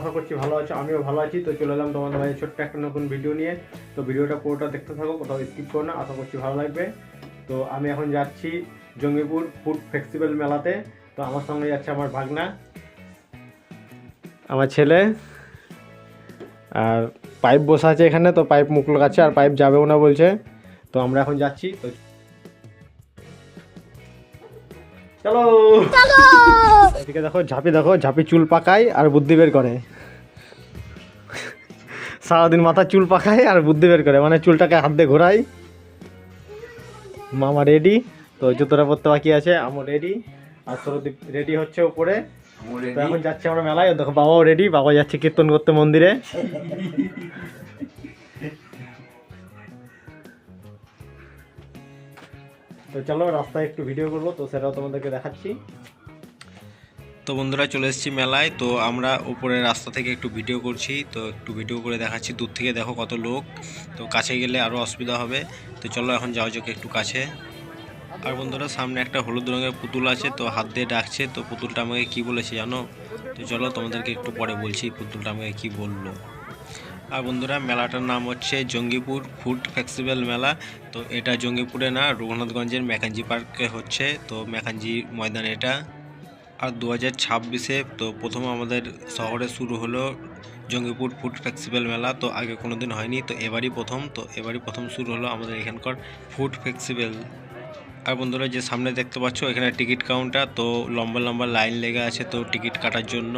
আশা করছি ভালো আছো, আমিও ভালো আছি। তো চলে এলাম তোমাদের ভাই ছোট্ট একটা নতুন ভিডিও নিয়ে। তো ভিডিওটা পুরোটা দেখতে থাকো, কোথাও স্কিপ করো না, আশা করছি ভালো লাগবে। তো আমি এখন যাচ্ছি জঙ্গিপুর ফুড ফেস্টিভ্যাল মেলাতে। তো আমার সঙ্গে যাচ্ছে আমার ভাগনা, আমার ছেলে, আর পাইপ বসা আছে এখানে। তো পাইপ মুখ লাগাচ্ছে আর পাইপ যাবেও না বলছে। তো আমরা এখন যাচ্ছি। তো চলো। এদিকে দেখো ঝাঁপি, দেখো ঝাঁপি চুল পাকায় আর বুদ্ধি বের করে। সারাদিন মাথা চুল পাকায় আর বুদ্ধি বের করে, মানে চুলটাকে হাত দিয়ে ঘোরাই। মামা রেডি, তো জুতোটা পরতে বাকি আছে। আমার রেডি, আর সরদীপ রেডি হচ্ছে উপরে। তো এখন যাচ্ছি আমরা মেলায়। দেখো বাবাও রেডি, বাবা যাচ্ছে কীর্তন করতে মন্দিরে। তো চলো রাস্তায় একটু ভিডিও করবো, তো সেটাও তোমাদেরকে দেখাচ্ছি। তো বন্ধুরা চলে এসেছি মেলায়। তো আমরা উপরের রাস্তা থেকে একটু ভিডিও করছি, তো একটু ভিডিও করে দেখাচ্ছি। দূর থেকে দেখো কত লোক, তো কাছে গেলে আরও অসুবিধা হবে। তো চলো এখন যাওয়া যাক একটু কাছে। আর বন্ধুরা সামনে একটা হলুদ রঙের পুতুল আছে, তো হাত দিয়ে ডাকছে। তো পুতুলটা আমাকে কি বলেছে জানো? তো চলো তোমাদেরকে একটু পরে বলছি পুতুলটা আমাকে কি বললো। আর বন্ধুরা মেলাটার নাম হচ্ছে জঙ্গিপুর ফুড ফেস্টিভ্যাল মেলা। তো এটা জঙ্গিপুরে না, রঘুনাথগঞ্জের ম্যাকাঞ্জি পার্কে হচ্ছে। তো ম্যাকাঞ্জি ময়দান এটা। আর 2026-এ তো প্রথম আমাদের শহরে শুরু হলো জঙ্গিপুর ফুড ফেস্টিভ্যাল মেলা। তো আগে কোনো দিন হয়নি, তো এবারই প্রথম। তো এবারই প্রথম শুরু হলো আমাদের এখানকার ফুড ফেস্টিভ্যাল। আর বন্ধুরা যে সামনে দেখতে পাচ্ছ এখানে টিকিট কাউন্টার, তো লম্বা লম্বা লাইন লেগে আছে তো টিকিট কাটার জন্য।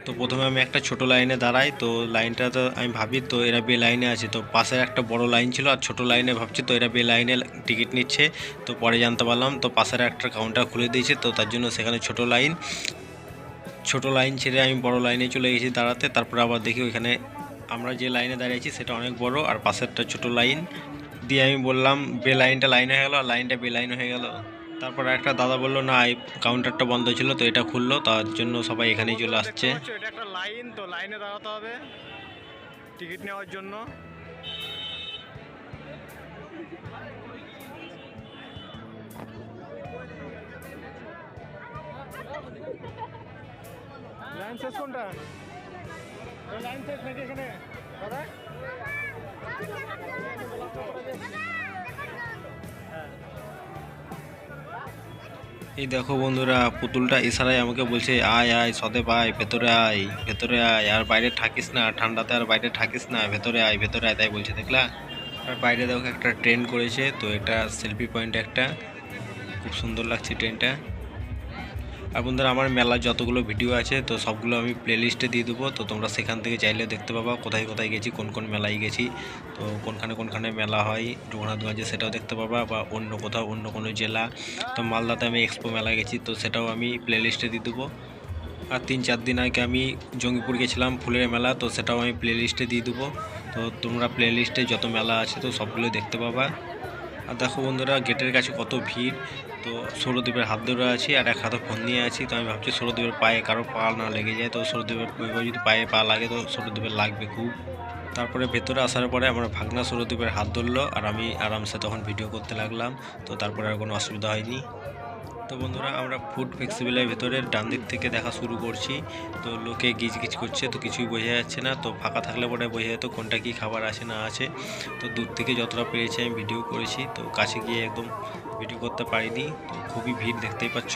তো প্রথমে আমি একটা ছোট লাইনে দাঁড়াই, তো লাইনটা তো আমি ভাবি তো এরা বে লাইনে আছে। তো পাশের একটা বড় লাইন ছিল আর ছোট লাইনে ভাবছি তো এরা বে লাইনে টিকিট নিচ্ছে। তো পরে জানতে পারলাম তো পাশের একটা কাউন্টার খুলে দিয়েছে, তো তার জন্য সেখানে ছোট লাইন ছেড়ে আমি বড় লাইনে চলে গেছি দাঁড়াতে। তারপর আবার দেখি ওইখানে আমরা যে লাইনে দাঁড়িয়েছি সেটা অনেক বড়, আর পাশেরটা ছোট লাইন দিয়ে আমি বললাম বে লাইনটা লাইন হয়ে গেল, আর লাইনটা বে লাইন হয়ে গেল। তারপর একটা দাদা বললো না এই কাউন্টারটা বন্ধ ছিল, তো এটা খুললো, তার জন্য সবাই এখানেই চলে আসছে। এটা একটা লাইন, তো লাইনে দাঁড়াতে হবে টিকিট নেওয়ার জন্য। লাইন শেষ কোনটা? লাইন শেষ নাকি এখানে দাদা? এই দেখো বন্ধুরা পুতুলটা ইশারায় আমাকে বলছে আয় আয় সদে আয়, ভেতরে আয়, ভেতরে আয়, আর বাইরে থাকিস না, ঠান্ডাতে আর বাইরে থাকিস না, ভেতরে আয়, ভেতরে আয়, তাই বলছে দেখলা। আর বাইরে দেখো একটা ট্রেন করেছে, তো এটা সেলফি পয়েন্ট একটা, খুব সুন্দর লাগছে ট্রেনটা। আর বন্ধুরা আমার মেলার যতগুলো ভিডিও আছে তো সবগুলো আমি প্লেলিস্টে দিয়ে দেবো, তো তোমরা সেখান থেকে চাইলে দেখতে পাবা কোথায় কোথায় গেছি, কোন কোন মেলায় গেছি, তো কোনখানে মেলা হয় রঘুনাথগঞ্জে সেটাও দেখতে পাবা, বা অন্য কোথাও অন্য কোনো জেলা। তো মালদাতে আমি এক্সপো মেলায় গেছি, তো সেটাও আমি প্লেলিস্টে দিয়ে দেবো। আর 3-4 দিন আগে আমি জঙ্গিপুর গেছিলাম ফুলের মেলা, তো সেটাও আমি প্লেলিস্টে দিয়ে দেবো। তো তোমরা প্লেলিস্টে যত মেলা আছে তো সবগুলো দেখতে পাবা। আর দেখো বন্ধুরা গেটের কাছে কত ভিড়। তো সৌরদ্বীপের হাত ধরে আছি আর এক হাতে ফোন নিয়ে আছি। তো আমি ভাবছি সৌরদ্বীপের পায়ে কারো পা না লেগে যায়, তো সৌরদ্বীপের যদি পায়ে পা লাগে তো সৌরদ্বীপের লাগবে খুব। তারপরে ভেতরে আসার পরে আমার ভাগনা সৌরদ্বীপের হাত ধরলো আর আমি আরামসে তখন ভিডিও করতে লাগলাম। তো তারপরে আর কোনো অসুবিধা হয়নি। তো বন্ধুরা আমরা ফুড ফেস্টিভ্যালের ভেতরে ডান দিক থেকে দেখা শুরু করছি। তো লোকে গিজ করছে, তো কিছুই বোঝা যাচ্ছে না। তো ফাঁকা থাকলে পরে বোঝা যেত কোনটা কি খাবার আছে না আছে। তো দূর থেকে যতটা পেরেছি আমি ভিডিও করেছি, তো কাছে গিয়ে একদম ভিডিও করতে পারিনি। তো খুবই ভিড় দেখতেই পাচ্ছ।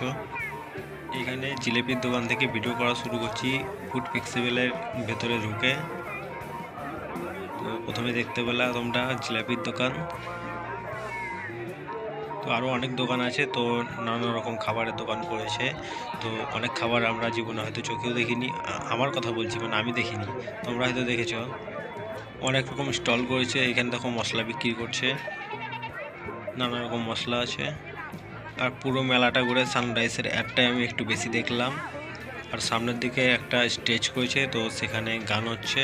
এখানে জিলেপির দোকান থেকে ভিডিও করা শুরু করছি ফুড ফেস্টিভ্যালের ভেতরে ঢুকে। তো প্রথমে দেখতে পেলা তোমরা জিলাপির দোকান, তো আরও অনেক দোকান আছে, তো নানা রকম খাবারের দোকান করেছে। তো অনেক খাবার আমরা জীবনে হয়তো চোখেও দেখিনি, আমার কথা বলছি মানে আমি দেখিনি, তোমরা হয়তো দেখেছো। অনেক রকম স্টল করেছে, এখানে দেখো মশলা বিক্রি করছে, নানা রকম মশলা আছে। আর পুরো মেলাটা ঘুরে সানরাইজের অ্যাডটাই আমি একটু বেশি দেখলাম। আর সামনের দিকে একটা স্টেজ করেছে, তো সেখানে গান হচ্ছে।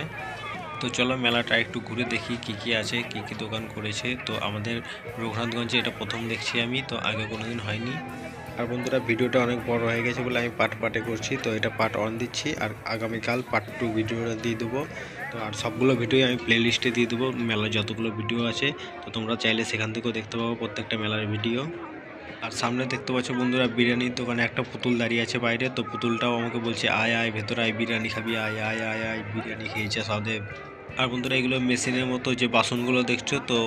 তো চলো মেলাটা একটু ঘুরে দেখি কি কি আছে, কি কি দোকান করেছে। তো আমাদের রঘুনাথগঞ্জে এটা প্রথম দেখছি আমি, তো আগে কোনোদিন হয়নি। আর বন্ধুরা ভিডিওটা অনেক বড় হয়ে গেছে বলে আমি পার্টে করছি, তো এটা পার্ট 1 দিচ্ছি আর আগামীকাল পার্ট 2 ভিডিওটা দিয়ে দেবো। তো আর সবগুলো ভিডিও আমি প্লেলিস্টে দিয়ে দেবো, মেলার যতগুলো ভিডিও আছে। তো তোমরা চাইলে সেখান থেকেও দেখতে পাবো প্রত্যেকটা মেলার ভিডিও। আর সামনে দেখতে পাচ্ছ বন্ধুরা বিরিয়ানির দোকানে একটা পুতুল দাঁড়িয়ে আছে বাইরে, তো পুতুলটাও আমাকে বলছে আয় আয় ভেতরে আয়, বিরিয়ানি খাবি, আয় আয় আয় আয় বিরিয়ানি খেয়েছে সদেব। আর বন্ধুরা এগুলো মেশিনের মতো যে বাসনগুলো দেখছো, তো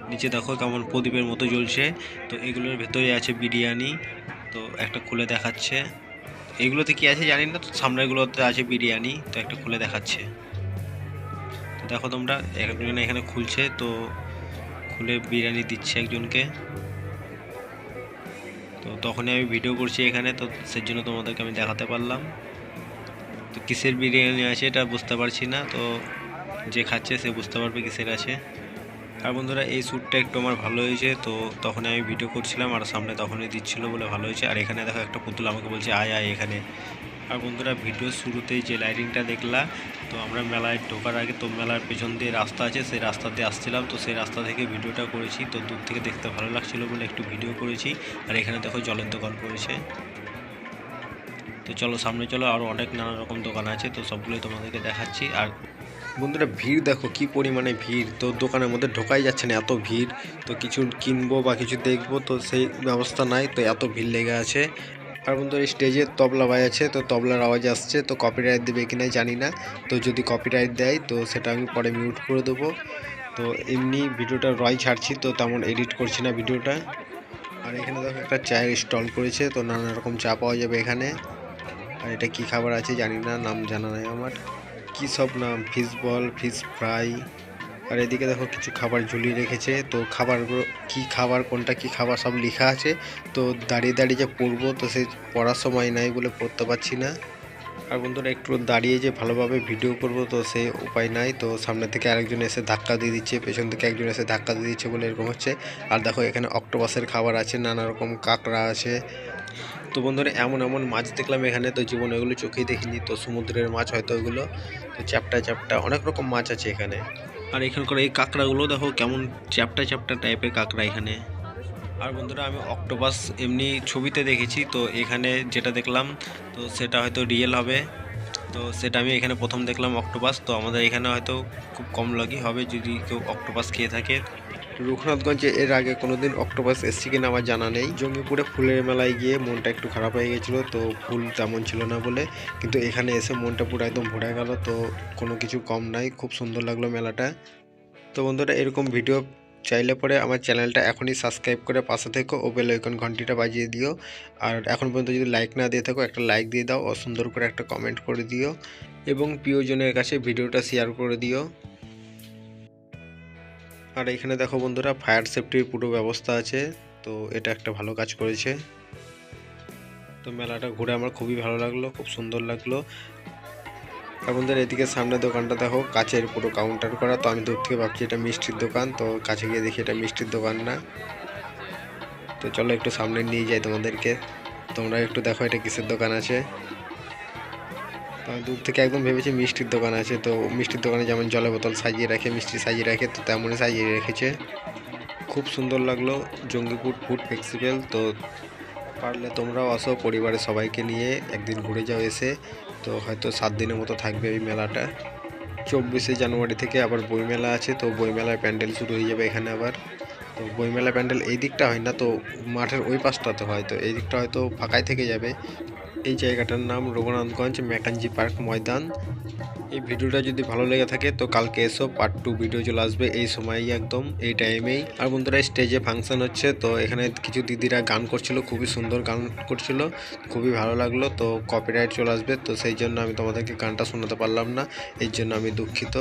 নিচে দেখো কেমন প্রদীপের মতো জ্বলছে, তো এগুলোর ভেতরে আছে বিরিয়ানি। তো একটা খুলে দেখাচ্ছে, এগুলোতে কি আছে জানি না, তো সামনেগুলোতে আছে বিরিয়ানি, তো একটা খুলে দেখাচ্ছে। তো দেখো তোমরা একজন এখানে খুলছে, তো খুলে বিরিয়ানি দিচ্ছে একজনকে। তো তখনই আমি ভিডিও করছি এখানে, তো সেই জন্য তোমাদেরকে আমি দেখাতে পারলাম। তো কিসের বিরিয়ানি আছে এটা বুঝতে পারছি না, তো যে খাচ্ছে সে বুঝতে পারবে কিসের আছে। আর বন্ধুরা এই শ্যুটটা একটু আমার ভালো হয়েছে, তো তখন আমি ভিডিও করছিলাম আর সামনে তখনই দিচ্ছিল বলে ভালো হয়েছে। আর এখানে দেখো একটা পুতুল আমাকে বলছে আয় আয় এখানে। আর বন্ধুরা ভিডিওর শুরুতেই যে লাইটিংটা দেখলা, তো আমরা মেলায় ঢোকার আগে তো মেলার পেছন দিয়ে রাস্তা আছে, সেই রাস্তা দিয়ে আসছিলাম, তো সেই রাস্তা থেকে ভিডিওটা করেছি। তো দূর থেকে দেখতে ভালো লাগছিল বলে একটু ভিডিও করেছি। আর এখানে দেখো জলের দোকান করেছে। তো চলো সামনে চলো, আরও অনেক নানা রকম দোকান আছে, তো সবগুলোই তোমাদেরকে দেখাচ্ছি। আর বন্ধুরা ভিড় দেখো কি পরিমাণে ভিড়, তো দোকানের মধ্যে ঢোকাই যাচ্ছে না, এত ভিড়। তো কিছু কিনবো বা কিছু দেখবো তো সেই ব্যবস্থা নাই, তো এত ভিড় লেগে আছে। আর বন্ধুরা স্টেজে তবলা বাজাচ্ছে, তো তবলার আওয়াজ আসছে, তো কপিরাইট দেবে কিনা জানি না। তো যদি কপিরাইট দেয় তো সেটা আমি পরে মিউট করে দেবো। তো এমনি ভিডিওটা ছাড়ছি, তো তেমন এডিট করছি না ভিডিওটা। আর এখানে দেখো একটা চায়ের স্টল করেছে, তো নানা রকম চা পাওয়া যাবে এখানে। আর এটা কি খাবার আছে জানি না, নাম জানা নাই আমার, কি সব নাম, ফিশ বল, ফিশ ফ্রাই। আর এদিকে দেখো কিছু খাবার ঝুলিয়ে রেখেছে, তো খাবারগুলো কি খাবার কোনটা কি খাবার সব লেখা আছে। তো দাঁড়িয়ে দাঁড়িয়ে যে পড়বো, তো সেই পড়ার সময় নাই বলে পড়তে পারছি না। আর বন্ধুরা একটু দাঁড়িয়ে যে ভালোভাবে ভিডিও করবো তো সেই উপায় নাই, তো সামনে থেকে আরেকজন এসে ধাক্কা দিয়ে দিচ্ছে, পেছন থেকে একজন এসে ধাক্কা দিয়ে দিচ্ছে বলে এরকম হচ্ছে। আর দেখো এখানে অক্টোপাসের খাবার আছে, নানা রকম কাঁকড়া আছে। তো বন্ধুরা এমন এমন মাছ দেখলাম এখানে, তো জীবনে এগুলো চোখেই দেখিনি, তো সমুদ্রের মাছ হয়তো ওগুলো। তো চ্যাপ্টা চ্যাপ্টা অনেক রকম মাছ আছে এখানে। আর এখানকার এই কাঁকড়াগুলো দেখো কেমন চ্যাপ্টা চ্যাপ্টা টাইপের কাঁকড়া এখানে। আর বন্ধুরা আমি অক্টোপাস এমনি ছবিতে দেখেছি, তো এখানে যেটা দেখলাম তো সেটা হয়তো রিয়েল হবে। তো সেটা আমি এখানে প্রথম দেখলাম অক্টোপাস, তো আমাদের এখানে হয়তো খুব কম লাগি হবে যদি কেউ অক্টোপাস খেয়ে থাকে। রঘুনাথগঞ্জে এর আগে কোনোদিন অক্টোপাস এসছি কিনা আমার জানা নেই। জঙ্গিপুরে ফুলের মেলায় গিয়ে মনটা একটু খারাপ হয়ে গেছিলো, তো ফুল তেমন ছিল না বলে, কিন্তু এখানে এসে মনটা পুরো একদম ভরে গেল। তো কোনো কিছু কম নাই, খুব সুন্দর লাগলো মেলাটা। তো বন্ধুরা এরকম ভিডিও চাইলে পরে আমার চ্যানেলটা এখনই সাবস্ক্রাইব করে পাশে থেকো ও বেল আইকন ঘন্টিটা বাজিয়ে দিও। আর এখন পর্যন্ত যদি লাইক না দিয়ে থাকো একটা লাইক দিয়ে দাও ও সুন্দর করে একটা কমেন্ট করে দিও, এবং প্রিয়জনের কাছে ভিডিওটা শেয়ার করে দিও। আর এখানে দেখো বন্ধুরা ফায়ার সেফটির পুরো ব্যবস্থা আছে, তো এটা একটা ভালো কাজ করেছে। তো মেলাটা ঘুরে আমার খুবই ভালো লাগলো, খুব সুন্দর লাগলো। আর বন্ধুরা এদিকে সামনে দোকানটা দেখো কাচের পুরো কাউন্টার করা, তো আমি দূর থেকে ভাবছি এটা মিষ্টির দোকান, তো কাছে গিয়ে দেখি এটা মিষ্টির দোকান না। তো চলো একটু সামনে নিয়ে যাই তোমাদেরকে, তোমরা একটু দেখো এটা কিসের দোকান আছে। তো আমি দূর থেকে একদম ভেবেছি মিষ্টির দোকান আছে, তো মিষ্টির দোকানে যেমন জলের বোতল সাজিয়ে রাখে, মিষ্টি সাজিয়ে রাখে, তো তেমনই সাজিয়ে রেখেছে। খুব সুন্দর লাগলো জঙ্গিপুর ফুড ফেস্টিভ্যাল। তো পারলে তোমরাও আসো পরিবারের সবাইকে নিয়ে একদিন ঘুরে যাও এসে, তো হয়তো 7 দিনের মতো থাকবে এই মেলাটা। 24শে জানুয়ারি থেকে আবার বইমেলা আছে, তো বইমেলার প্যান্ডেল শুরু হয়ে যাবে এখানে আবার। তো বইমেলা প্যান্ডেল এই দিকটা হয় না, তো মাঠের ওই পাশটাতে হয়, তো এই দিকটা হয়তো ফাঁকাই থেকে যাবে। এই জায়গাটার নাম রঘুনাথগঞ্জ ম্যাকাঞ্জি পার্ক ময়দান। এই ভিডিওটা যদি ভালো লেগে থাকে তো কালকে এসো পার্ট 2 ভিডিও চলে আসবে এই সময়ই, একদম এই টাইমেই। আর বন্ধুরা স্টেজে ফাংশন হচ্ছে, তো এখানে কিছু দিদিরা গান করছিল, খুবই সুন্দর গান করছিল, খুবই ভালো লাগলো। তো কপিরাইট চলে আসবে, তো সেই জন্য আমি তোমাদেরকে গানটা শোনাতে পারলাম না, এর জন্য আমি দুঃখিত।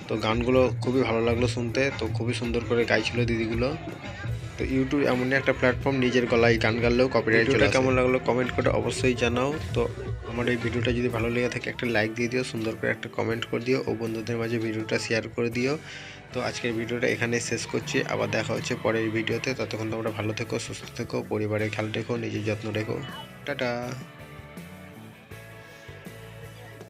তো গানগুলো খুবই ভালো লাগলো শুনতে, তো খুবই সুন্দর করে গাইছিল দিদিগুলো। তো ইউটিউব এমনই একটা প্ল্যাটফর্ম, নিজের গলায় গান গাইলেও কপিরাইট চলে আসে। কেমন লাগলো কমেন্ট করে অবশ্যই জানাও। তো আমার এই ভিডিওটা যদি ভালো লেগে থাকে একটা লাইক দিয়ে দিও, সুন্দর করে একটা কমেন্ট করে দিও ও বন্ধুদের মাঝে ভিডিওটা শেয়ার করে দিও। তো আজকের ভিডিওটা এখানে শেষ করছি, আবার দেখা হচ্ছে পরের ভিডিওতে। ততক্ষণ তোমরা ভালো থেকো, সুস্থ থেকো, পরিবারের খেয়াল রেখো, নিজের যত্ন রেখো। টাটা।